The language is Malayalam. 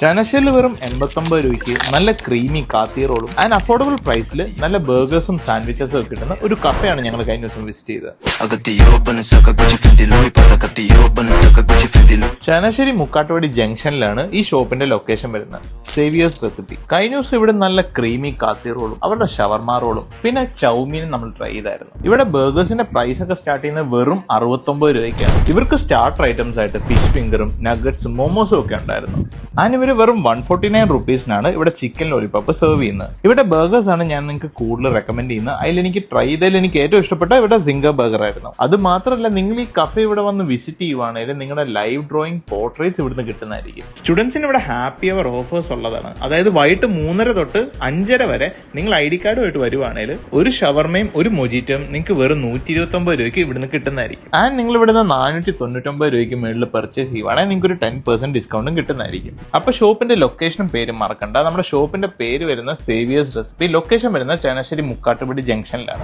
ചനശ്ശേരിൽ വെറും 89 രൂപയ്ക്ക് നല്ല ക്രീമി കാത്തി റോളും ആൻഡ് അഫോർഡബിൾ പ്രൈസിൽ നല്ല ബർഗേഴ്സും സാൻഡ്വിച്ചസും ഒക്കെ കിട്ടുന്ന ഒരു കഫയാണ് ഞങ്ങൾ കഴിഞ്ഞ ദിവസം വിസിറ്റ് ചെയ്തത്. ചനശ്ശേരി മുക്കാട്ടുപടി ജംഗ്ഷനിലാണ് ഈ ഷോപ്പിന്റെ ലൊക്കേഷൻ വരുന്നത്. Xavier's recipe. കഴിഞ്ഞ ദിവസം ഇവിടെ നല്ല ക്രീമി കാത്തി റോളും അവരുടെ ഷവർമ റോളും പിന്നെ ചൗമീനും നമ്മൾ ട്രൈ ചെയ്തായിരുന്നു. ഇവിടെ ബർഗേഴ്സിന്റെ പ്രൈസ് ഒക്കെ സ്റ്റാർട്ട് ചെയ്യുന്നത് വെറും 69 രൂപയ്ക്കാണ്. ഇവർക്ക് സ്റ്റാർട്ടർ ഐറ്റംസ് ആയിട്ട് ഫിഷ് ഫിംഗറും നഗറ്റ്സും മോമോസും ഒക്കെ ഉണ്ടായിരുന്നു. ആൻഡ് ഇവര് വെറും 149 റുപ്പീസിനാണ് ഇവിടെ ചിക്കൻ ലോലിപോപ്പ് സെർവ് ചെയ്യുന്നത്. ഇവിടെ ബർഗേഴ്സ് ആണ് ഞാൻ നിങ്ങൾക്ക് കൂടുതൽ റെക്കമെൻഡ് ചെയ്യുന്നത്. അതിൽ എനിക്ക് ട്രൈ ചെയ്തതിൽ എനിക്ക് ഏറ്റവും ഇഷ്ടപ്പെട്ട ഇവിടെ സിംഗർ ബർഗർ ആയിരുന്നു. അത് മാത്രമല്ല, നിങ്ങൾ ഈ കഫേ ഇവിടെ വന്ന് വിസിറ്റ് ചെയ്യുവാണെങ്കിൽ നിങ്ങളുടെ ലൈവ് ഡ്രോയിങ് പോർട്രേറ്റ്സ് ഇവിടുന്ന് കിട്ടുന്നതായിരിക്കും. സ്റ്റുഡൻസിന് ഇവിടെ ഹാപ്പി അവർ ഓഫേഴ്സ് ഉള്ളതാണ്. അതായത് വൈകിട്ട് 3:30 തൊട്ട് 5:30 വരെ നിങ്ങൾ ID കാർഡുമായിട്ട് വരുവാണെങ്കിൽ ഒരു ഷവർമയും ഒരു മൊജിറ്റോയും നിങ്ങൾക്ക് വെറും 129 രൂപയ്ക്ക് ഇവിടുന്ന് കിട്ടുന്നതായിരിക്കും. ആൻഡ് നിങ്ങൾ ഇവിടുന്ന് 499 രൂപയ്ക്ക് മുകളിൽ പർച്ചേസ് ചെയ്യുവാണെങ്കിൽ നിങ്ങൾക്ക് ഒരു 10% ഡിസ്കൗണ്ടും കിട്ടുന്നതായിരിക്കും. അപ്പൊ ഷോപ്പിന്റെ ലൊക്കേഷനും പേരും മറക്കണ്ട. നമ്മുടെ ഷോപ്പിന്റെ പേര് വരുന്ന സേവിയേഴ്സ് റെസിപ്പി, ലൊക്കേഷൻ വരുന്ന ചനശ്ശേരി മുക്കാട്ടുപടി ജംഗ്ഷനിലാണ്.